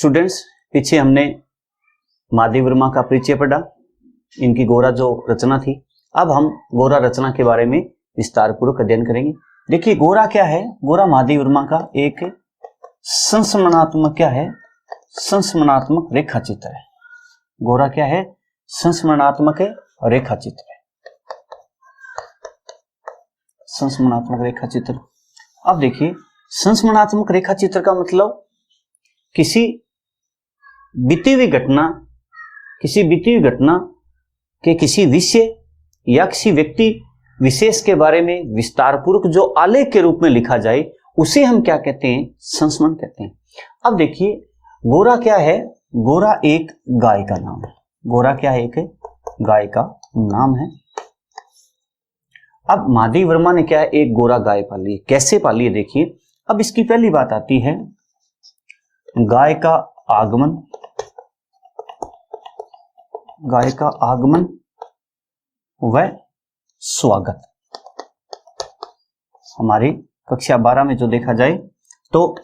Students, पीछे हमने माधवी वर्मा का परिचय पढ़ा, इनकी गोरा जो रचना थी। अब हम गोरा रचना के बारे में विस्तार पूर्वक अध्ययन करेंगे। देखिए गोरा क्या है, गोरा माधवी वर्मा का एक संस्मरणात्मक क्या है, संस्मरणात्मक रेखा चित्र है। गोरा क्या है, संस्मरणात्मक रेखा चित्र है, संस्मरणात्मक रेखा चित्र। अब देखिए संस्मरणात्मक रेखा चित्र का मतलब किसी बीती हुई घटना के किसी विषय या किसी व्यक्ति विशेष के बारे में विस्तार पूर्वक जो आलेख के रूप में लिखा जाए उसे हम क्या कहते हैं, संस्मरण कहते हैं। अब देखिए गोरा क्या है, गोरा एक गाय का नाम है। गोरा क्या है, एक गाय का नाम है। अब माधवी वर्मा ने क्या है, एक गोरा गाय पाली है। कैसे पाली है देखिए। अब इसकी पहली बात आती है गाय का आगमन, गाय का आगमन व स्वागत। हमारी कक्षा 12 में जो देखा जाए तो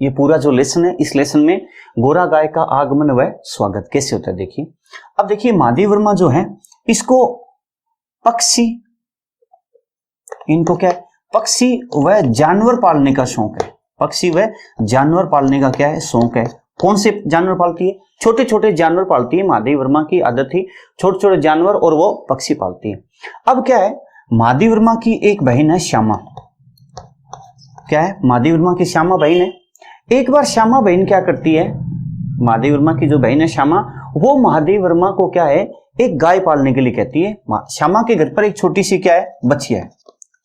ये पूरा जो लेसन है, इस लेसन में गोरा गाय का आगमन व स्वागत कैसे होता है देखिए। अब देखिए माधवी वर्मा जो है इसको पक्षी, इनको क्या है, पक्षी व जानवर पालने का शौक है। पक्षी व जानवर पालने का क्या है, शौक है। कौन से जानवर पालती है, छोटे छोटे जानवर पालती है। माधवी वर्मा की आदत थी छोटे छोटे जानवर और वो पक्षी पालती है। अब क्या है, माधवी वर्मा की एक बहन है श्यामा। क्या है, माधवी वर्मा की श्यामा बहन है। एक बार श्यामा बहन क्या करती है, माधवी वर्मा की जो बहन है श्यामा, वो माधवी वर्मा को क्या है, एक गाय पालने के लिए कहती है। श्यामा के घर पर एक छोटी सी क्या है, बच्चिया है,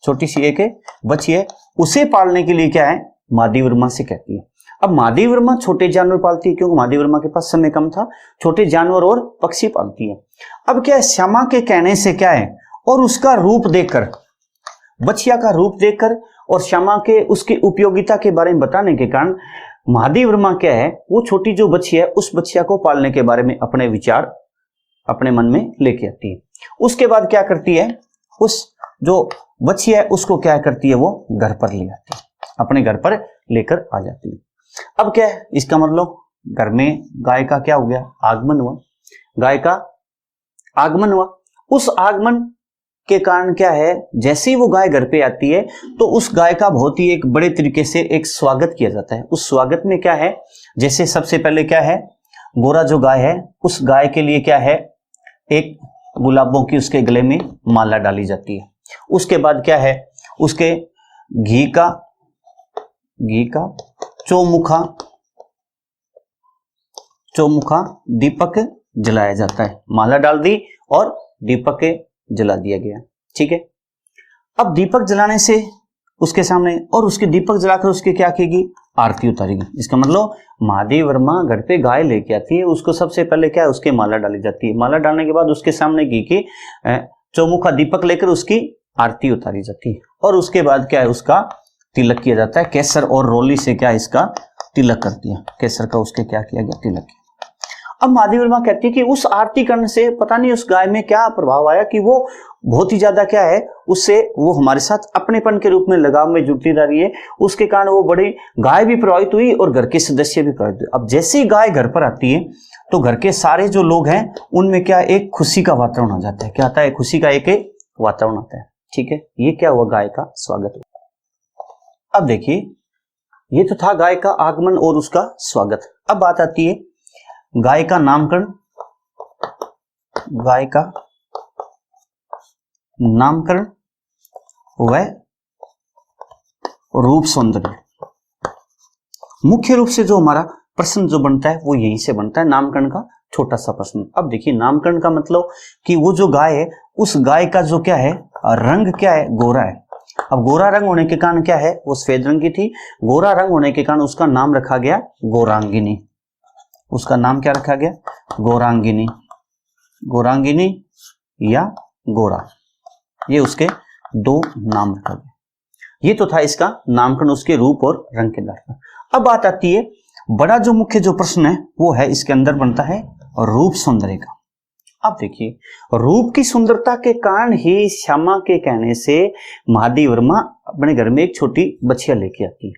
छोटी सी एक बच्ची है, उसे पालने के लिए क्या है, माधवी वर्मा से कहती है। अब माधवी वर्मा छोटे जानवर पालती है क्योंकि माधवी वर्मा के पास समय कम था, छोटे जानवर और पक्षी पालती है। अब क्या है, श्यामा के कहने से क्या है और उसका रूप देखकर, बच्चिया का रूप देखकर और श्यामा के उसकी उपयोगिता के बारे में बताने के कारण माधवी वर्मा क्या है, वो छोटी जो बच्ची है उस बच्चिया को पालने के बारे में अपने विचार अपने मन में लेके आती है। उसके बाद क्या करती है, उस जो बच्ची है उसको क्या करती है, वो घर पर ले आती है, अपने घर पर लेकर आ जाती है। अब क्या है, इसका मतलब घर में गाय का क्या हो गया, आगमन हुआ, गाय का आगमन हुआ। उस आगमन के कारण क्या है, जैसे ही वो गाय घर पे आती है तो उस गाय का बहुत ही एक बड़े तरीके से एक स्वागत किया जाता है। उस स्वागत में क्या है, जैसे सबसे पहले क्या है, गोरा जो गाय है उस गाय के लिए क्या है, एक गुलाबों की उसके गले में माला डाली जाती है। उसके बाद क्या है, उसके घी का चौमुखा दीपक जलाया जाता है। माला डाल दी और दीपक जला दिया गया, ठीक है। अब दीपक जलाने से उसके सामने और उसके दीपक जलाकर उसके क्या किएगी, आरती उतारेगी। इसका मतलब माधवी वर्मा घर पे गाय लेके आती है, उसको सबसे पहले क्या है, उसके माला डाली जाती है। माला डालने के बाद उसके सामने घी के चौमुखा दीपक लेकर उसकी आरती उतारी जाती है और उसके बाद क्या है, उसका तिलक किया जाता है। केसर और रोली से क्या इसका तिलक कर दिया, केसर का उसके क्या किया गया, तिलक किया। अब माधवी वर्मा कहती है कि उस आरती करने से पता नहीं उस गाय में क्या प्रभाव आया कि वो बहुत ही ज्यादा क्या है, उससे वो हमारे साथ अपनेपन के रूप में लगाव में जुड़ती जा रही है। उसके कारण वो बड़ी गाय भी प्रभावित हुई और घर के सदस्य भी प्रभावित हुए। अब जैसे ही गाय घर पर आती है तो घर के सारे जो लोग हैं उनमें क्या एक खुशी का वातावरण हो जाता है। क्या आता है, खुशी का एक वातावरण आता है, ठीक है। ये क्या हुआ, गाय का स्वागत हुआ। अब देखिए ये तो था गाय का आगमन और उसका स्वागत। अब बात आती है गाय का नामकरण, गाय का नामकरण व रूप सौंदर्य। मुख्य रूप से जो हमारा प्रश्न जो बनता है वो यहीं से बनता है, नामकरण का छोटा सा प्रश्न। अब देखिए नामकरण का मतलब कि वो जो गाय है उस गाय का जो क्या है, रंग क्या है, गोरा है। अब गोरा रंग होने के कारण क्या है, वो सफेद रंग की थी, गोरा रंग होने के कारण उसका नाम रखा गया गौरांगिनी। उसका नाम क्या रखा गया, गौरांगिनी, गौरांगिनी या गोरा, ये उसके दो नाम रखा गया। ये तो था इसका नामकरण उसके रूप और रंग के आधार पर। अब बात आती है बड़ा जो मुख्य जो प्रश्न है वो है इसके अंदर बनता है रूप सौंदर्य का। अब देखिए रूप की सुंदरता के कारण ही श्यामा के कहने से माधवी वर्मा अपने घर में एक छोटी बच्चिया लेके आती है।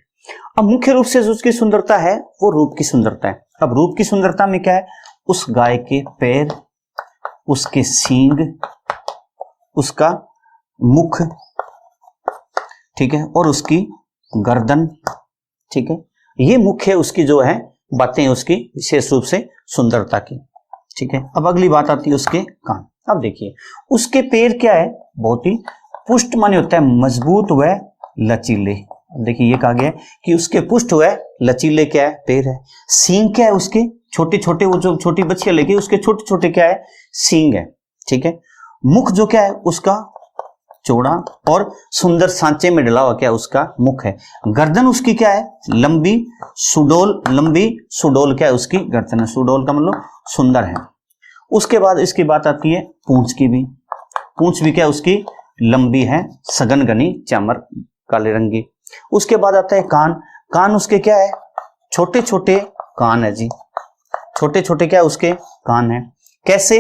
अब मुख्य रूप से जो उसकी सुंदरता है वो रूप की सुंदरता है। अब रूप की सुंदरता में क्या है, उस गाय के पैर, उसके सींग, उसका मुख, ठीक है, और उसकी गर्दन, ठीक है, ये मुख्य उसकी जो है बातें उसकी विशेष रूप से सुंदरता की, ठीक है। अब अगली बात आती है उसके कान। अब देखिए उसके पैर क्या है, बहुत ही पुष्ट माने होता है मजबूत व लचीले। देखिए ये कहा गया है कि उसके पुष्ट व लचीले क्या है, पैर है। सींग क्या है उसके, छोटे छोटे, वो जो छोटी बच्चियां लेके उसके छोटे छोटे क्या है, सींग है, ठीक है। मुख जो क्या है उसका चौड़ा और सुंदर सांचे में डला हुआ क्या उसका मुख है। गर्दन उसकी क्या है, लंबी सुडोल, लंबी सुडोल क्या है उसकी गर्दन है, सुडोल का मतलब सुंदर है। उसके बाद इसकी बात आती है पूंछ की भी, पूंछ भी क्या है उसकी लंबी है, सघन घनी चामर काले रंग की। उसके बाद आता है कान, कान उसके क्या है, छोटे छोटे कान है जी, छोटे छोटे क्या है उसके कान है। कैसे,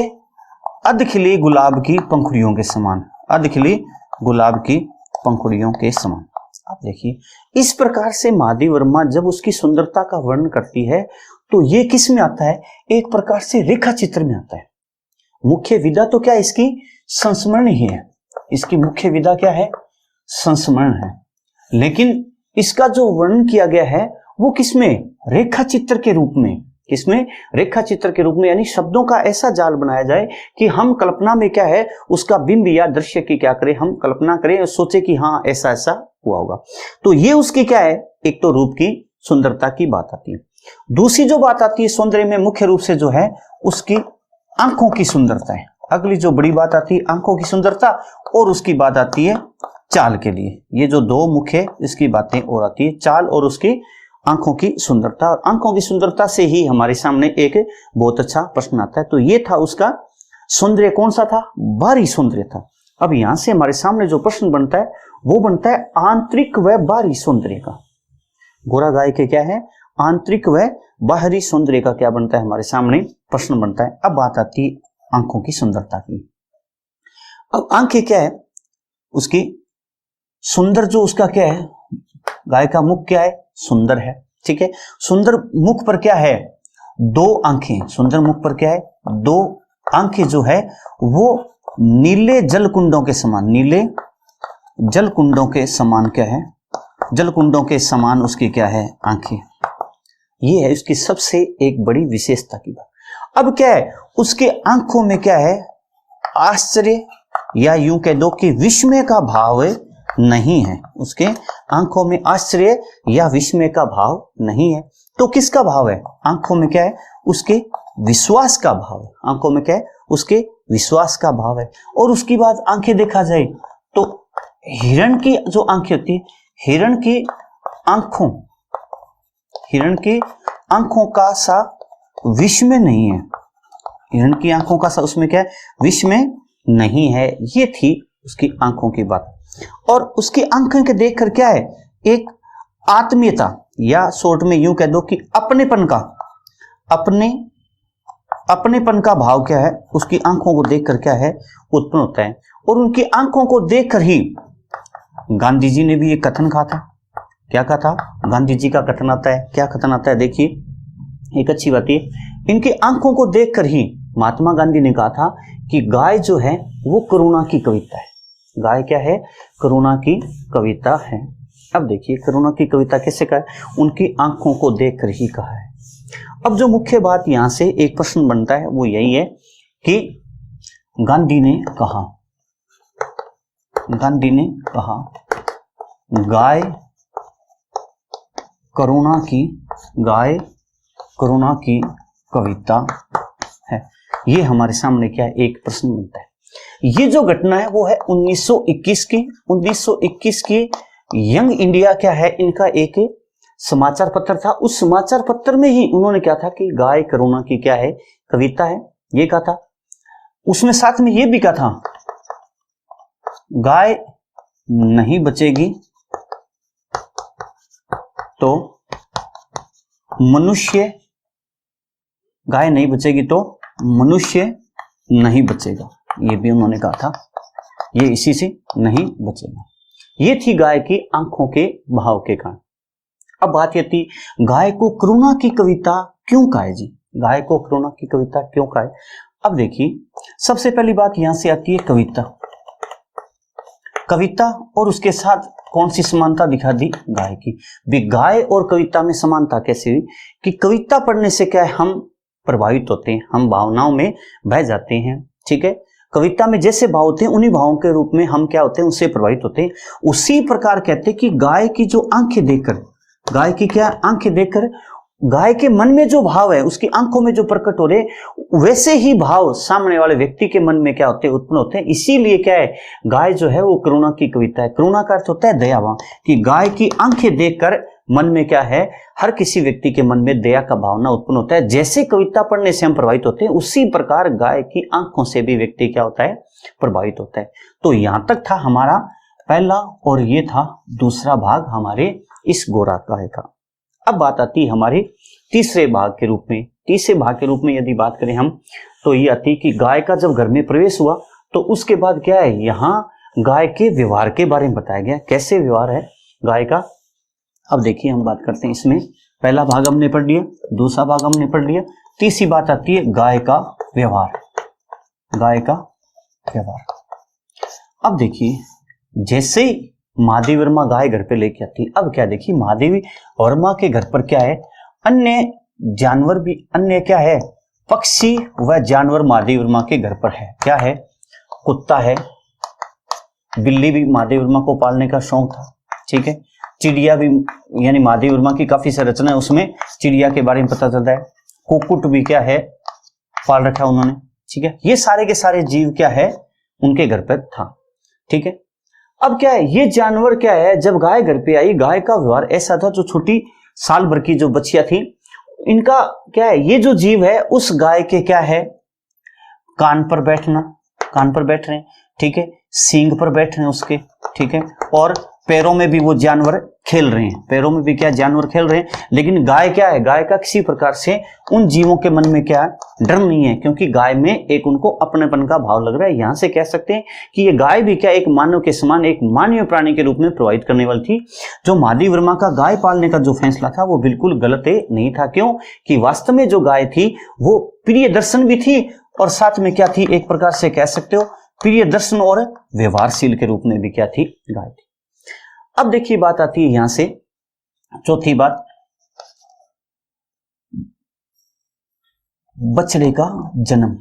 अधखिली गुलाब की पंखुड़ियों के समान, अधखिली गुलाब की पंखुड़ियों के समान। आप देखिए इस प्रकार से महादेवी वर्मा जब उसकी सुंदरता का वर्णन करती है तो ये किस में आता है, एक प्रकार से रेखा चित्र में आता है। मुख्य विधा तो क्या है इसकी, संस्मरण ही है, इसकी मुख्य विधा क्या है, संस्मरण है। लेकिन इसका जो वर्णन किया गया है वो किसमें, रेखा चित्र के रूप में, किसमें, रेखा चित्र के रूप में, यानी शब्दों का ऐसा जाल बनाया जाए कि हम कल्पना में क्या है उसका बिंब या दृश्य की क्या करें, हम कल्पना करें और सोचे कि हाँ ऐसा ऐसा हुआ होगा। तो ये उसकी क्या है, एक तो रूप की सुंदरता की बात आती है। दूसरी जो बात आती है सौंदर्य में मुख्य रूप से जो है उसकी आंखों की सुंदरता है। अगली जो बड़ी बात आती है आंखों की सुंदरता, और उसकी बात आती है चाल के लिए। ये जो दो मुख्य इसकी बातें और आती है, चाल और उसकी आंखों की सुंदरता। और आंखों की सुंदरता से ही हमारे सामने एक बहुत अच्छा प्रश्न आता है। तो ये था उसका सौंदर्य, कौन सा था, बाहरी सौंदर्य था। अब यहां से हमारे सामने जो प्रश्न बनता है वो बनता है आंतरिक व बाहरी सौंदर्य का। गोरा गाय के क्या है, आंतरिक व बाहरी सौंदर्य का क्या बनता है, हमारे सामने प्रश्न बनता है। अब बात आती है आंखों की सुंदरता की। अब आंखें क्या है उसकी सुंदर, जो उसका क्या है, गाय का मुख क्या है, सुंदर है, ठीक है। सुंदर मुख पर क्या है, दो आंखें, सुंदर मुख पर क्या है, दो आंखें जो है वो नीले जलकुंडों के समान, नीले जलकुंडों के समान क्या है, जलकुंडों के समान उसकी क्या है आंखें। ये है उसकी सबसे एक बड़ी विशेषता की बात। अब क्या है उसके आंखों में क्या है, आश्चर्य या यूं कह दो कि विस्मय का भाव नहीं है। उसके आंखों में आश्चर्य या विस्मय का भाव नहीं है। तो किसका भाव है, आंखों में क्या है, उसके विश्वास का भाव है। आंखों में क्या है, उसके विश्वास का भाव है। और उसकी बात आंखें देखा जाए तो हिरण की जो आंखें होती है, हिरण की आंखों, हिरण की आंखों का सा विस्मय नहीं है, हिरण की आंखों का सा उसमें क्या है, विस्मय नहीं है। ये थी उसकी आंखों की बात। और उसकी आंखें के देखकर क्या है, एक आत्मीयता या शॉर्ट में यूं कह दो कि अपनेपन का, अपनेपन का भाव क्या है उसकी आंखों को देखकर क्या है उत्पन्न होता है। और उनकी आंखों को देखकर ही गांधी जी ने भी एक कथन कहा था। क्या कहा था, गांधी जी का कथन आता है, क्या कथन आता है देखिए, एक अच्छी बात है, इनकी आंखों को देखकर ही महात्मा गांधी ने कहा था कि गाय जो है वो करुणा की कविता है। गाय क्या है, करुणा की कविता है। अब देखिए करुणा की कविता कैसे कहा है, उनकी आंखों को देखकर ही कहा है। अब जो मुख्य बात यहां से एक प्रश्न बनता है वो यही है कि गांधी ने कहा, गांधी ने कहा गाय करुणा की, गाय करुणा की कविता है। ये हमारे सामने क्या है, एक प्रश्न बनता है। ये जो घटना है वो है 1921 की, 1921 की यंग इंडिया क्या है इनका एक समाचार पत्र था। उस समाचार पत्र में ही उन्होंने क्या था कि गाय करुणा की क्या है कविता है, ये कहा था। उसमें साथ में ये भी कहा था गाय नहीं बचेगी तो मनुष्य, गाय नहीं बचेगी तो मनुष्य नहीं बचेगा, ये भी उन्होंने कहा था, ये इसी से नहीं बचेगा। ये थी गाय की आंखों के भाव के कारण। अब बात ये थी, गाय को करुणा की कविता क्यों कहा जी? गाय को करुणा की कविता क्यों कहा? अब देखिए, सबसे पहली बात यहां से आती है कविता। कविता और उसके साथ कौन सी समानता दिखा दी? गाय की। भी गाय और कविता में समानता कैसे हुई? कि कविता पढ़ने से क्या है, हम प्रभावित होते हैं, हम भावनाओं में बह जाते हैं, ठीक है। कविता में जैसे भाव होते हैं उन्हीं भावों के रूप में हम क्या होते हैं, उससे प्रभावित होते हैं। उसी प्रकार कहते हैं कि गाय की जो आंखें देखकर, गाय की क्या आंखें देखकर, गाय के मन में जो भाव है उसकी आंखों में जो प्रकट हो रहे, वैसे ही भाव सामने वाले व्यक्ति के मन में क्या होते हैं, उत्पन्न होते हैं। इसीलिए क्या है, गाय जो है वो करुणा की कविता है। करुणा का अर्थ होता है दया भाव, कि गाय की आंखें देखकर मन में क्या है, हर किसी व्यक्ति के मन में दया का भावना उत्पन्न होता है। जैसे कविता पढ़ने से हम प्रभावित होते हैं, उसी प्रकार गाय की आंखों से भी व्यक्ति क्या होता है, प्रभावित होता है। तो यहां तक था हमारा पहला, और ये था दूसरा भाग हमारे इस गोरा गाय का। अब बात आती है हमारे तीसरे भाग के रूप में। तीसरे भाग के रूप में यदि बात करें हम, तो ये आती कि गाय का जब घर में प्रवेश हुआ तो उसके बाद क्या है, यहाँ गाय के व्यवहार के बारे में बताया गया, कैसे व्यवहार है गाय का। अब देखिए हम बात करते हैं इसमें, पहला भाग हमने पढ़ लिया, दूसरा भाग हमने पढ़ लिया, तीसरी बात आती है गाय का व्यवहार। गाय का व्यवहार। अब देखिए, जैसे महादेवी वर्मा गाय घर पे लेके आती, अब क्या देखिए, महादेवी वर्मा के घर पर क्या है, अन्य जानवर भी, अन्य क्या है, पक्षी व जानवर महादेवी वर्मा के घर पर है। क्या है, कुत्ता है, बिल्ली भी महादेवी वर्मा को पालने का शौक था, ठीक है। चिड़िया भी, यानी महादेवी वर्मा की काफी संरचना है, उसमें चिड़िया के बारे में पता चलता है। कुक्कुट भी क्या है, पाल रखा उन्होंने, ठीक है। ये सारे के सारे जीव क्या है, उनके घर पर था, ठीक है। अब क्या है, ये जानवर क्या है, जब गाय घर पे आई, गाय का व्यवहार ऐसा था, जो छोटी साल भर की जो बच्चियां थी, इनका क्या है, ये जो जीव है उस गाय के क्या है, कान पर बैठना, कान पर बैठ रहे हैं, ठीक है, सींग पर बैठ रहे हैं उसके, ठीक है, और पैरों में भी वो जानवर खेल रहे हैं, पैरों में भी क्या जानवर खेल रहे हैं। लेकिन गाय क्या है, गाय का किसी प्रकार से उन जीवों के मन में क्या डर नहीं है, क्योंकि गाय में एक उनको अपनेपन का भाव लग रहा है। यहां से कह सकते हैं कि ये गाय भी क्या एक मानव के समान, एक मानवीय प्राणी के रूप में प्रभावित करने वाली थी। जो महादेवी वर्मा का गाय पालने का जो फैसला था वो बिल्कुल गलत नहीं था। क्यों कि वास्तव में जो गाय थी वो प्रिय दर्शन भी थी, और साथ में क्या थी, एक प्रकार से कह सकते हो प्रिय दर्शन और व्यवहारशील के रूप में भी क्या थी, गाय थी। अब देखिए बात आती है यहां से चौथी बात, बछड़े का जन्म।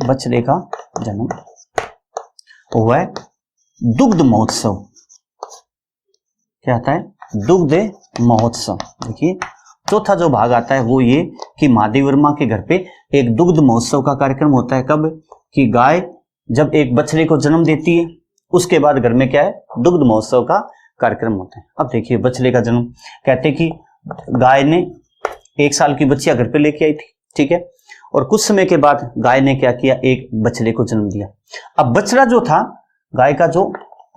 बछड़े का जन्म वह दुग्ध महोत्सव, क्या आता है, दुग्ध महोत्सव। देखिए चौथा जो भाग आता है वो ये कि महादेवी वर्मा के घर पे एक दुग्ध महोत्सव का कार्यक्रम होता है। कब कि गाय जब एक बछड़े को जन्म देती है, उसके बाद घर में क्या है, दुग्ध महोत्सव का कार्यक्रम होता है। अब देखिए बछड़े का जन्म, कहते कि गाय ने 1 साल की बच्चियां घर पे लेके आई थी, ठीक है, और कुछ समय के बाद गाय ने क्या किया, एक बछड़े को जन्म दिया। अब बछड़ा जो था, गाय का जो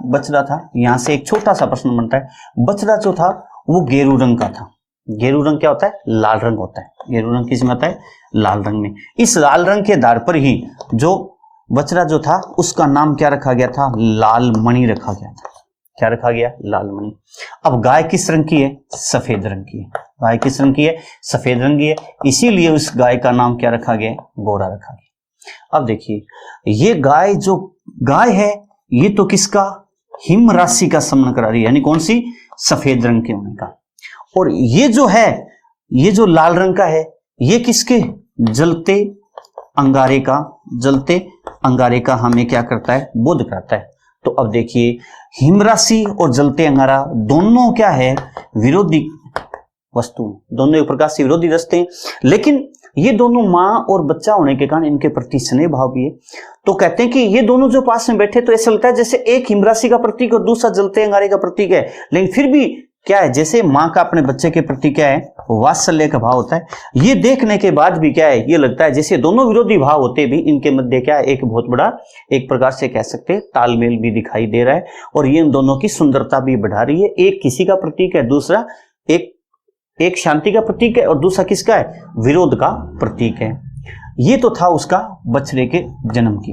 बछड़ा था, यहां से एक छोटा सा प्रश्न बनता है, बछड़ा जो था वो गेरू रंग का था। गेरू रंग क्या होता है, लाल रंग होता है। गेरू रंग किसमें आता है, लाल रंग में। इस लाल रंग के आधार पर ही जो बछड़ा जो था उसका नाम क्या रखा गया था, लाल मणि रखा गया था। क्या रखा गया, लाल मणि। अब गाय किस रंग की है, सफेद रंग की है। गाय किस रंग की है, सफेद रंग की है, इसीलिए उस गाय का नाम क्या रखा गया, गोरा रखा गया। अब देखिए ये गाय जो गाय है ये तो किसका, हिम राशि का सामना करा रही है, यानी कौन सी, सफेद रंग के होने का। और ये जो है, ये जो लाल रंग का है, ये किसके, जलते अंगारे का, जलते अंगारे का हमें क्या करता है, बोध कराता है। तो अब देखिए हिम राशि और जलते अंगारा दोनों क्या है, विरोधी वस्तु, दोनों एक प्रकार से विरोधी रस्ते हैं, लेकिन ये दोनों माँ और बच्चा होने के कारण इनके प्रति स्नेह भाव भी है। तो कहते हैं कि ये दोनों जो पास में बैठे तो ऐसा लगता है जैसे एक हिम राशि का प्रतीक और दूसरा जलते अंगारे का प्रतीक है, लेकिन फिर भी क्या है, जैसे माँ का अपने बच्चे के प्रति क्या है, वात्सल्य का भाव होता है। ये देखने के बाद भी क्या है, ये लगता है जैसे दोनों विरोधी भाव होते भी इनके मध्य क्या है, एक बहुत बड़ा, एक प्रकार से कह सकते हैं तालमेल भी दिखाई दे रहा है, और ये इन दोनों की सुंदरता भी बढ़ा रही है। एक किसी का प्रतीक है, दूसरा एक शांति का प्रतीक है, और दूसरा किसका है, विरोध का प्रतीक है। ये तो था उसका बछड़े के जन्म की।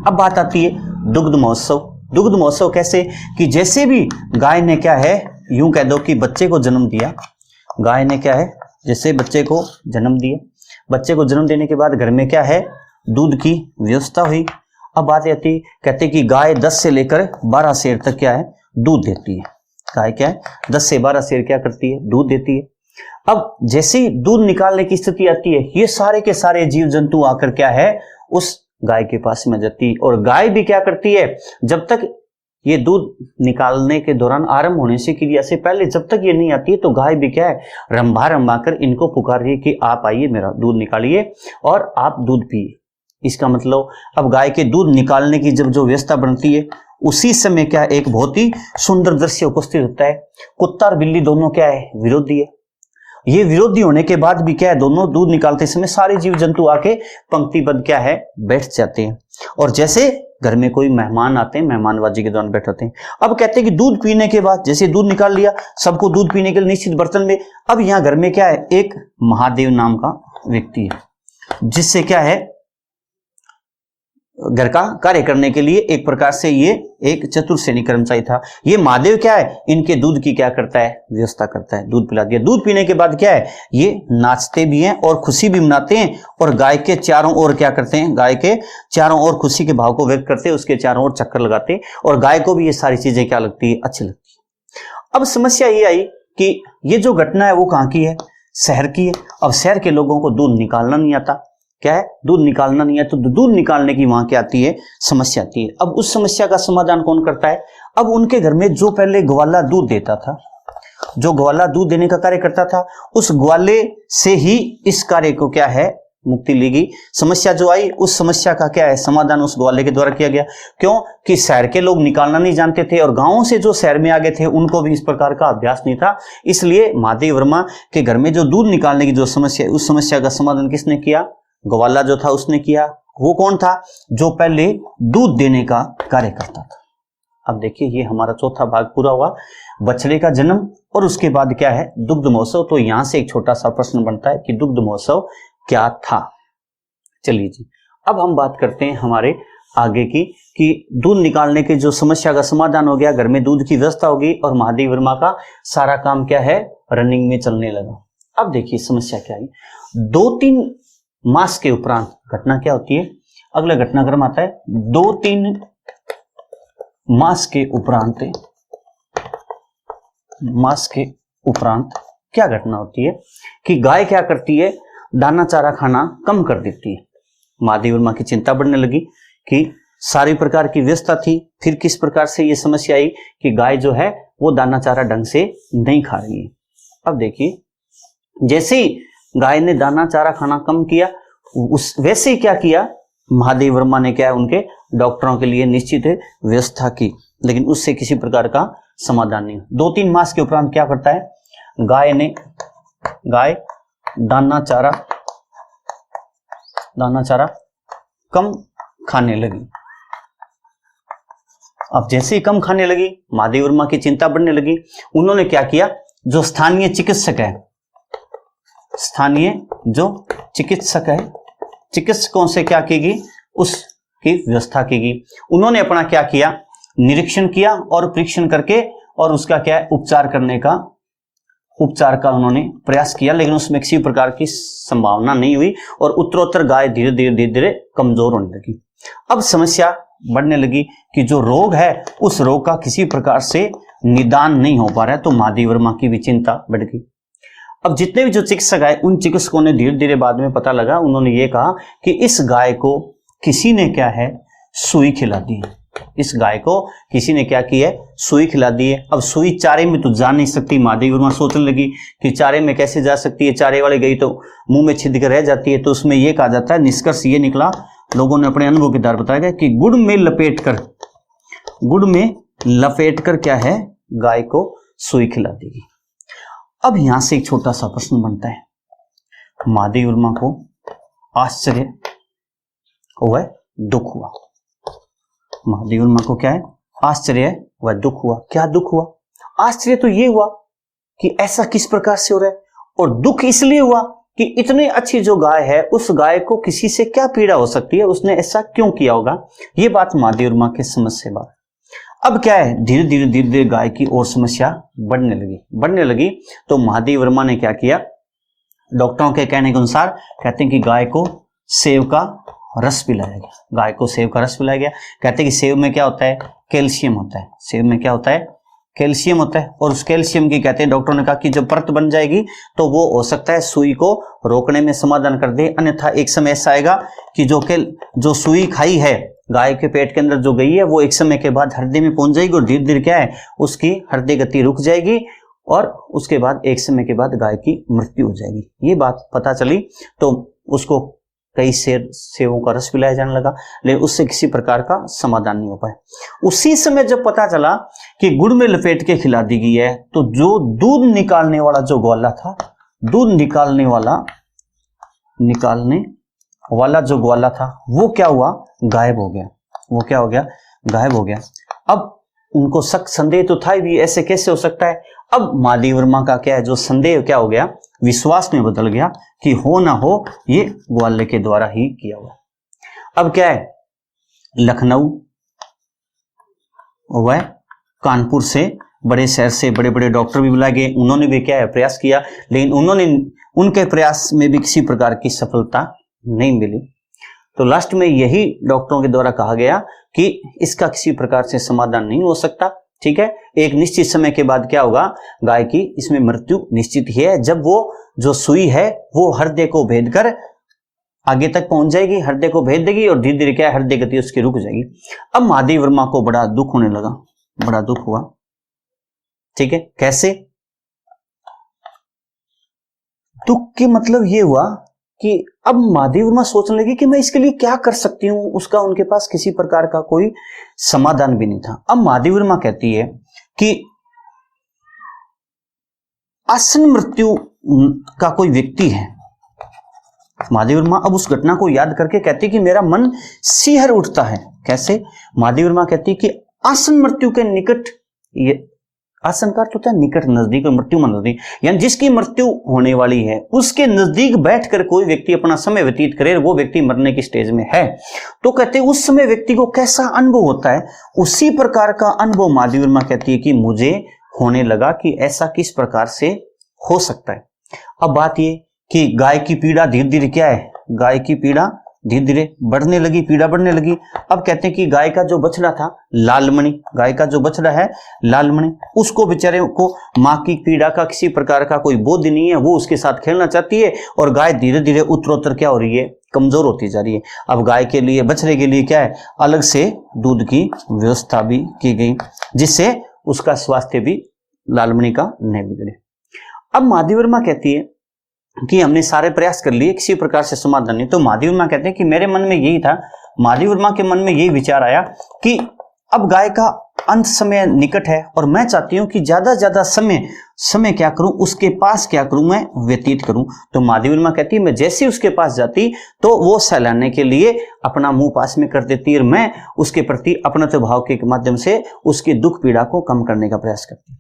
अब बात आती है दुग्ध महोत्सव। दुग्ध महोत्सव कैसे, कि जैसे भी गाय ने क्या है यूं कह दो कि बच्चे को जन्म दिया, गाय ने क्या है, जैसे बच्चे को जन्म दिया, बच्चे को जन्म देने के बाद घर में क्या है, दूध की व्यवस्था हुई। अब बात आती, कहते कि गाय 10 से लेकर 12 सेर तक क्या है, दूध देती है। गाय क्या है, 10 से 12 सेर क्या करती है, दूध देती है। अब जैसे ही दूध निकालने की स्थिति आती है, ये सारे के सारे जीव जंतु आकर क्या है, उस गाय के पास में जाती है। और गाय भी क्या करती है, जब तक ये दूध निकालने के दौरान आरंभ होने से क्रिया से पहले जब तक ये नहीं आती है, तो गाय भी क्या है, रंभा रंभा कर इनको पुकार रही है कि आप आइए, मेरा दूध निकालिए और आप दूध पिए। इसका मतलब अब गाय के दूध निकालने की जब जो व्यवस्था बनती है, उसी समय क्या एक बहुत ही सुंदर दृश्य उपस्थित होता है। कुत्ता और बिल्ली दोनों क्या है, विरोधी है। ये विरोधी होने के बाद भी क्या है, दोनों दूध निकालते समय सारे जीव जंतु आके पंक्तिबद्ध क्या है, बैठ जाते हैं। और जैसे घर में कोई मेहमान आते हैं, मेहमानबाजी के दौरान बैठाते हैं। अब कहते हैं कि दूध पीने के बाद, जैसे दूध निकाल लिया, सबको दूध पीने के लिए निश्चित बर्तन में, अब यहाँ घर में क्या है, एक महादेव नाम का व्यक्ति है, जिससे क्या है, घर का कार्य करने के लिए एक प्रकार से ये एक चतुर्सेनी कर्मचारी था। ये महादेव क्या है, इनके दूध की क्या करता है, व्यवस्था करता है, दूध पिला दिया। दूध पीने के बाद क्या है, ये नाचते भी हैं और खुशी भी मनाते हैं, और गाय के चारों ओर क्या करते हैं, गाय के चारों ओर खुशी के भाव को व्यक्त करते हैं, उसके चारों ओर चक्कर लगाते हैं, और गाय को भी ये सारी चीजें क्या लगती है, अच्छी लगती है। अब समस्या ये आई कि ये जो घटना है वो कहाँ की है, शहर की है। अब शहर के लोगों को दूध निकालना नहीं आता, क्या है, दूध निकालना नहीं है, तो दूध निकालने की वहां क्या आती है, समस्या आती है। अब उस समस्या का समाधान कौन करता है, अब उनके घर में जो पहले ग्वाला दूध देता था, जो ग्वाला दूध देने का कार्य करता था, उस ग्वाले से ही इस कार्य को क्या है, मुक्ति लेगी। समस्या जो आई, उस समस्या का क्या है, समाधान उस ग्वाले के द्वारा किया गया। क्यों कि शहर के लोग निकालना नहीं जानते थे, और गांवों से जो शहर में आ गए थे उनको भी इस प्रकार का अभ्यास नहीं था। इसलिए महादेव वर्मा के घर में जो दूध निकालने की जो समस्या है, उस समस्या का समाधान किसने किया, ग्वाला जो था उसने किया। वो कौन था, जो पहले दूध देने का कार्य करता था। अब देखिए, ये हमारा चौथा भाग पूरा हुआ, बछड़े का जन्म और उसके बाद क्या है, दुग्ध महोत्सव। तो यहां से एक छोटा सा प्रश्न बनता है कि दुग्ध महोत्सव क्या था। चलिए जी, अब हम बात करते हैं हमारे आगे की, कि दूध निकालने की जो समस्या का समाधान हो गया, घर में दूध की व्यवस्था होगी, और महादेव वर्मा का सारा काम क्या है, रनिंग में चलने लगा। अब देखिए समस्या क्या है, 2-3 मास के उपरांत घटना क्या होती है, अगला घटनाक्रम आता है, 2-3 मास के उपरांत क्या घटना होती है कि गाय क्या करती है, दाना चारा खाना कम कर देती है। महादेव वर्मा की चिंता बढ़ने लगी कि सारी प्रकार की व्यवस्था थी, फिर किस प्रकार से ये समस्या आई कि गाय जो है वो दाना चारा ढंग से नहीं खा रही है। अब देखिए, जैसे ही गाय ने दाना चारा खाना कम किया, उस वैसे ही क्या किया, महादेव वर्मा ने क्या, उनके डॉक्टरों के लिए निश्चित व्यवस्था की, लेकिन उससे किसी प्रकार का समाधान नहीं। 2-3 मास के उपरांत क्या करता है, गाय दाना चारा कम खाने लगी। अब जैसे ही कम खाने लगी, महादेव वर्मा की चिंता बढ़ने लगी। उन्होंने क्या किया, जो स्थानीय चिकित्सक है, चिकित्सकों से क्या कीगी, उसकी व्यवस्था कीगी। उन्होंने अपना क्या किया, निरीक्षण किया और परीक्षण करके, और उसका क्या है, उपचार का उन्होंने प्रयास किया, लेकिन उसमें किसी प्रकार की संभावना नहीं हुई, और उत्तरोत्तर गाय धीरे धीरे कमजोर होने लगी। अब समस्या बढ़ने लगी कि जो रोग है, उस रोग का किसी प्रकार से निदान नहीं हो पा रहा है, तो महादेव वर्मा की भी चिंता बढ़ गई। अब जितने भी जो चिकित्सक आए, उन चिकित्सकों ने धीरे धीरे बाद में पता लगा, उन्होंने ये कहा कि इस गाय को किसी ने क्या है, सुई खिला दी है। इस गाय को किसी ने क्या की है, सुई खिला दी है। अब सुई चारे में तो जा नहीं सकती। महादेव वर्मा सोचने लगी कि चारे में कैसे जा सकती है, चारे वाली गई तो मुंह में छिद कर रह जाती है। तो उसमें यह कहा जाता है, निष्कर्ष ये निकला, लोगों ने अपने अनुभव के आधार बताया गया कि गुड़ में लपेट कर क्या है, गाय को सुई खिला देगी। अब यहां से एक छोटा सा प्रश्न बनता है, महादेव वर्मा को आश्चर्य हुआ, दुख हुआ। महादेव वर्मा को क्या है, आश्चर्य व दुख हुआ। क्या दुख हुआ, आश्चर्य तो ये हुआ कि ऐसा किस प्रकार से हो रहा है, और दुख इसलिए हुआ कि इतनी अच्छी जो गाय है, उस गाय को किसी से क्या पीड़ा हो सकती है, उसने ऐसा क्यों किया होगा। ये बात महादेव वर्मा के समझ से बात। अब क्या है, धीरे धीरे गाय की और समस्या बढ़ने लगी। तो महादेव वर्मा ने क्या किया, डॉक्टरों के कहने के अनुसार कहते हैं कि गाय को सेब का रस पिलाया गया। कहते हैं कि सेब में क्या होता है, कैल्शियम होता है। और उस कैल्शियम की कहते हैं, डॉक्टरों ने कहा कि जब परत बन जाएगी तो वो हो सकता है सुई को रोकने में समाधान कर दे, अन्यथा एक समय ऐसा आएगा कि जो सुई खाई है गाय के पेट के अंदर जो गई है, वो एक समय के बाद हृदय में पहुंच जाएगी और धीरे धीरे क्या है, उसकी हृदय गति रुक जाएगी और उसके बाद एक समय के बाद गाय की मृत्यु हो जाएगी। ये बात पता चली तो उसको कई सेबों का रस पिलाया जाने लगा, लेकिन उससे किसी प्रकार का समाधान नहीं हो पाया। उसी समय जब पता चला कि गुड़ में लपेट के खिला दी गई है, तो जो दूध निकालने वाला जो ग्वाला था, दूध निकालने वाला जो ग्वाला था, वो क्या हुआ, गायब हो गया। अब उनको सख्त संदेह तो था भी, ऐसे कैसे हो सकता है। अब महादेव वर्मा का क्या है, जो संदेह क्या हो गया, विश्वास में बदल गया कि हो ना हो ये ग्वाले के द्वारा ही किया हुआ। अब क्या है, लखनऊ व कानपुर से बड़े शहर से बड़े बड़े डॉक्टर भी बुलाए गए, उन्होंने भी क्या है प्रयास किया, लेकिन उनके प्रयास में भी किसी प्रकार की सफलता नहीं मिली। तो लास्ट में यही डॉक्टरों के द्वारा कहा गया कि इसका किसी प्रकार से समाधान नहीं हो सकता। ठीक है, एक निश्चित समय के बाद क्या होगा, गाय की इसमें मृत्यु निश्चित ही है, जब वो जो सुई है वो हृदय को भेद कर आगे तक पहुंच जाएगी, हृदय को भेज देगी और धीरे धीरे क्या हृदय गति उसकी रुक जाएगी। अब महादेव वर्मा को बड़ा दुख होने लगा, बड़ा दुख हुआ। ठीक है, कैसे दुख के मतलब ये हुआ कि अब महादेव वर्मा सोचने लगी कि मैं इसके लिए क्या कर सकती हूं, उसका उनके पास किसी प्रकार का कोई समाधान भी नहीं था। अब महादेव वर्मा कहती है कि आसन मृत्यु का कोई व्यक्ति है। महादेव वर्मा अब उस घटना को याद करके कहती कि मेरा मन सिहर उठता है। कैसे, महादेव वर्मा कहती कि आसन मृत्यु के निकट, ये आसन का अर्थ होता है निकट, नजदीक, और मृत्यु में नजदीक, यानी जिसकी मृत्यु होने वाली है उसके नजदीक बैठकर कोई व्यक्ति अपना समय व्यतीत करे, वो व्यक्ति मरने की स्टेज में है, तो कहते हैं उस समय व्यक्ति को कैसा अनुभव होता है, उसी प्रकार का अनुभव महादेव वर्मा कहती है कि मुझे होने लगा कि ऐसा किस प्रकार से हो सकता है। अब बात ये कि गाय की पीड़ा धीरे धीरे क्या है, गाय की पीड़ा धीरे धीरे बढ़ने लगी, पीड़ा बढ़ने लगी। अब कहते हैं कि गाय का जो बछड़ा था लालमणि, गाय का जो बछड़ा है लालमणि, उसको बेचारे को माँ की पीड़ा का किसी प्रकार का कोई बोध नहीं है, वो उसके साथ खेलना चाहती है और गाय धीरे धीरे उत्तरोत्तर क्या हो रही है, कमजोर होती जा रही है। अब गाय के लिए, बछड़े के लिए क्या है, अलग से दूध की व्यवस्था भी की गई, जिससे उसका स्वास्थ्य भी लालमणि का नहीं बिगड़े। अब महादेव वर्मा कहती है कि हमने सारे प्रयास कर लिए, किसी प्रकार से समाधान नहीं। तो महादेव वर्मा कहते हैं कि मेरे मन में यही था, महादेव वर्मा के मन में यही विचार आया कि अब गाय का अंत समय निकट है और मैं चाहती हूं कि ज्यादा से ज्यादा समय क्या करूं, उसके पास क्या करूं, मैं व्यतीत करूं। तो महादेव वर्मा कहती है मैं जैसे उसके पास जाती तो वो सहलाने के लिए अपना मुंह पास में कर देती और मैं उसके प्रति अपनत्व भाव के माध्यम से उसकी दुख पीड़ा को कम करने का प्रयास करती।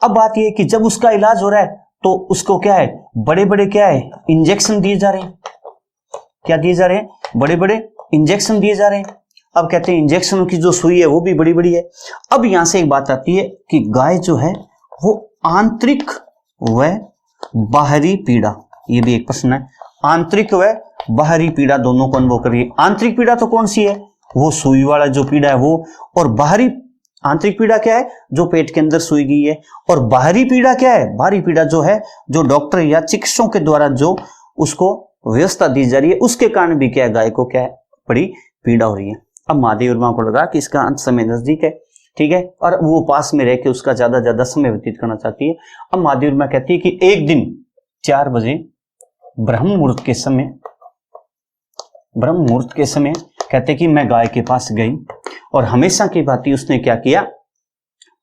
अब बात यह कि जब उसका इलाज हो रहा है तो उसको क्या है, बड़े बड़े क्या है इंजेक्शन दिए जा रहे हैं, क्या दिए जा रहे हैं, बड़े बड़े इंजेक्शन दिए जा रहे हैं। अब कहते हैं इंजेक्शनों की जो सुई है वो भी बड़ी बड़ी है। अब यहां से एक बात आती है कि गाय जो है वो आंतरिक व बाहरी पीड़ा, ये भी एक प्रश्न है, आंतरिक व बाहरी पीड़ा दोनों को अनुभव करिए। आंतरिक पीड़ा तो कौन सी है, वो सुई वाला जो पीड़ा है वो, और बाहरी आंतरिक पीड़ा क्या है, जो पेट के अंदर सुई गई है, और बाहरी पीड़ा क्या है, बाहरी पीड़ा जो है जो डॉक्टर या चिकित्सकों के द्वारा जो उसको व्यवस्था दी जा रही है, उसके कारण भी क्या है, गाय को क्या है, बड़ी पीड़ा हो रही है। अब महादेव वर्मा को लगा कि इसका अंत समय नजदीक है, ठीक है, और वो पास में रह के उसका ज्यादा ज्यादा समय व्यतीत करना चाहती है। अब महादेव वर्मा कहती है कि एक दिन 4 बजे ब्रह्म मुहूर्त के समय कहते कि मैं गाय के पास गई और हमेशा की भांति उसने क्या किया,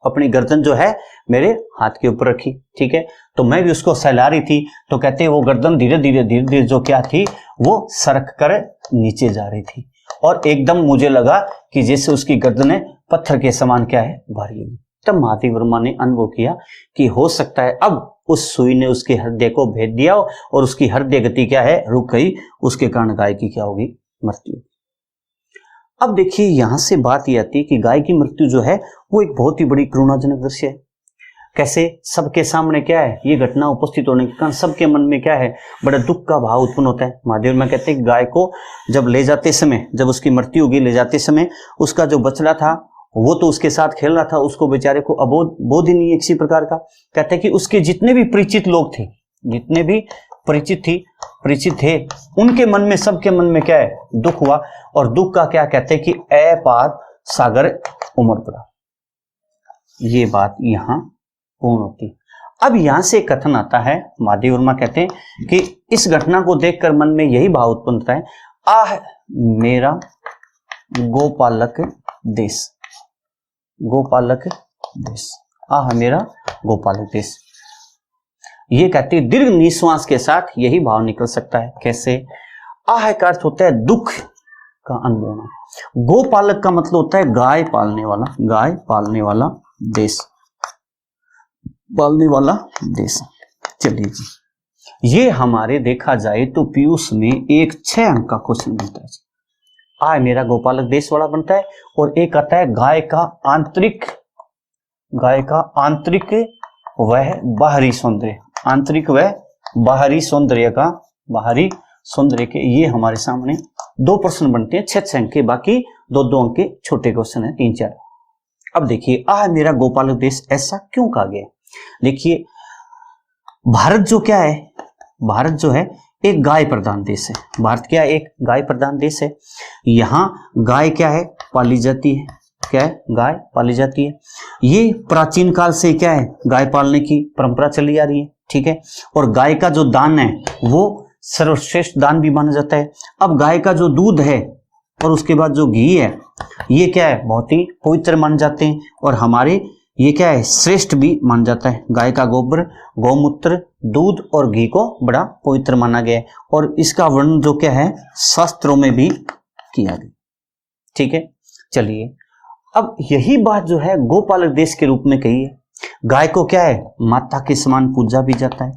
अपनी गर्दन जो है मेरे हाथ के ऊपर रखी, ठीक है, तो मैं भी उसको सहला रही थी। तो कहते वो गर्दन धीरे धीरे जो क्या थी वो सरक कर नीचे जा रही थी और एकदम मुझे लगा कि जैसे उसकी गर्दन पत्थर के समान क्या है, भारी होगी। तब महादेव वर्मा ने अनुभव किया कि हो सकता है अब उस सुई ने उसके हृदय को भेद दिया और उसकी हृदय गति क्या है, रुक गई, उसके कारण गाय की क्या होगी, मृत्यु। अब देखिए यहां से बात ये आती है कि गाय की मृत्यु जो है वो एक बहुत ही बड़ी करुणाजनक दृश्य है। कैसे? सबके सामने क्या है, ये घटना उपस्थित होने के कारण सबके मन में क्या है, बड़ा दुख का भाव उत्पन्न होता है। महादेव में कहते हैं गाय को जब ले जाते समय, जब उसकी मृत्यु होगी, ले जाते समय उसका जो बछड़ा था वो तो उसके साथ खेल रहा था, उसको बेचारे को बोध ही नहीं है किसी प्रकार का। कहते हैं कि उसके जितने भी परिचित लोग थे, जितने भी परिचित थे, उनके मन में, सबके मन में क्या है, दुख हुआ। और दुख का क्या कहते हैं कि अपार सागर उमड़ पड़ा। ये बात यहां पूर्ण होती। अब यहां से कथन आता है, महादेव वर्मा कहते हैं कि इस घटना को देखकर मन में यही भाव उत्पन्न होता है, आह मेरा गोपालक देश, गोपालक देश, आह मेरा गोपालक देश। ये कहते हैं दीर्घ निश्वास के साथ यही भाव निकल सकता है। कैसे? आह का अर्थ होता है दुख का अनुभव। गोपालक का मतलब होता है गाय पालने वाला, गाय पालने वाला देश, पालने वाला देश। चलिए जी, ये हमारे देखा जाए तो पीयूष में एक 6 अंक का क्वेश्चन बनता है। आय मेरा गोपालक देश वाला बनता है, और एक आता है गाय का आंतरिक वह बाहरी सौंदर्य, आंतरिक व बाहरी सौंदर्य का, बाहरी सौंदर्य के। ये हमारे सामने 2 प्रश्न बनते हैं 6 अंक के, बाकी 2 अंक के छोटे क्वेश्चन है 3-4। अब देखिए आह मेरा गोपालक देश ऐसा क्यों कहा गया? देखिए भारत जो क्या है, भारत जो है एक गाय प्रधान देश है। भारत क्या है? एक गाय प्रधान देश है। यहाँ गाय क्या है, पाली जाती है। क्या है? गाय पाली जाती है। ये प्राचीन काल से क्या है, गाय पालने की परंपरा चली आ रही है। ठीक है। और गाय का जो दान है वो सर्वश्रेष्ठ दान भी माना जाता है। अब गाय का जो दूध है और उसके बाद जो घी है, ये क्या है, बहुत ही पवित्र मान जाते हैं। और हमारे ये क्या है, श्रेष्ठ भी मान जाता है। गाय का गोबर, गौमूत्र, दूध और घी को बड़ा पवित्र माना गया है, और इसका वर्णन जो क्या है शास्त्रों में भी किया गया। ठीक है। चलिए अब यही बात जो है गोपालक देश के रूप में कही है। गाय को क्या है, माता के समान पूजा भी जाता है।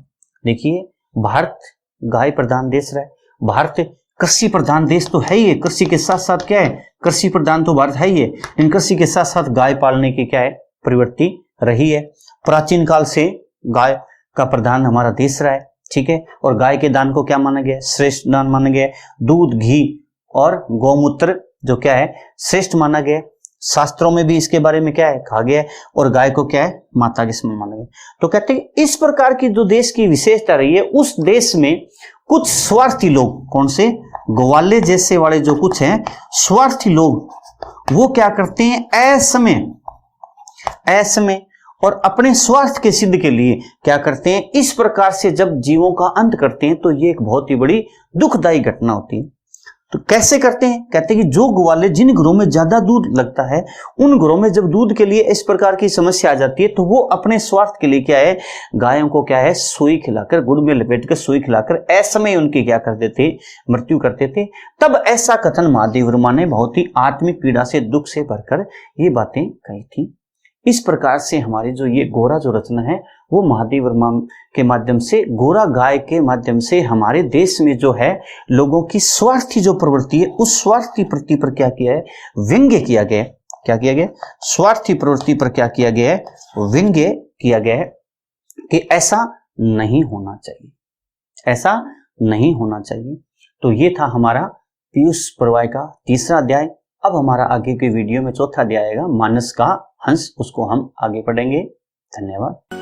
देखिए भारत गाय प्रधान देश रहा है, भारत कृषि प्रधान देश तो है ही है, कृषि के साथ साथ क्या है, कृषि प्रधान तो भारत है ही है, इन कृषि के साथ साथ गाय पालने की क्या है, प्रवृत्ति रही है। प्राचीन काल से गाय का प्रधान हमारा देश रहा है। ठीक है। और गाय के दान को क्या माना गया, श्रेष्ठ दान माना गया। दूध, घी और गौमूत्र जो क्या है, श्रेष्ठ माना गया। शास्त्रों में भी इसके बारे में क्या है, कहा गया है। और गाय को क्या है, माता के समान माना गया। तो कहते हैं इस प्रकार की जो देश की विशेषता रही है, उस देश में कुछ स्वार्थी लोग, कौन से, ग्वाले जैसे वाले जो कुछ हैं स्वार्थी लोग, वो क्या करते हैं, असमय और अपने स्वार्थ के सिद्ध के लिए क्या करते हैं, इस प्रकार से जब जीवों का अंत करते हैं तो ये एक बहुत ही बड़ी दुखदायी घटना होती है। तो कैसे करते हैं, कहते हैं कि जो ग्वाले, जिन घरों में ज्यादा दूध लगता है, उन घरों में जब दूध के लिए इस प्रकार की समस्या आ जाती है तो वो अपने स्वार्थ के लिए क्या है, गायों को क्या है, सुई खिलाकर, गुड़ में लपेट कर सुई खिलाकर असमय उनकी क्या कर देते, मृत्यु करते थे। तब ऐसा कथन महादेव वर्मा ने बहुत ही आत्मिक पीड़ा से, दुख से भरकर ये बातें कही थी। इस प्रकार से हमारी जो ये गोरा जो रचना है वो महादेव वर्मा के माध्यम से, गोरा गाय के माध्यम से हमारे देश में जो है लोगों की स्वार्थी जो प्रवृत्ति है, उस स्वार्थी प्रवृत्ति पर क्या किया है, व्यंग्य किया गया। क्या किया गया, स्वार्थी प्रवृत्ति पर क्या किया गया है, व्यंग्य किया गया है कि ऐसा नहीं होना चाहिए, ऐसा नहीं होना चाहिए। तो ये था हमारा पीयूष पर्वाय का 3रा अध्याय। अब हमारा आगे के वीडियो में 4था अध्याय आएगा, मानस का हंस, उसको हम आगे पढ़ेंगे। धन्यवाद।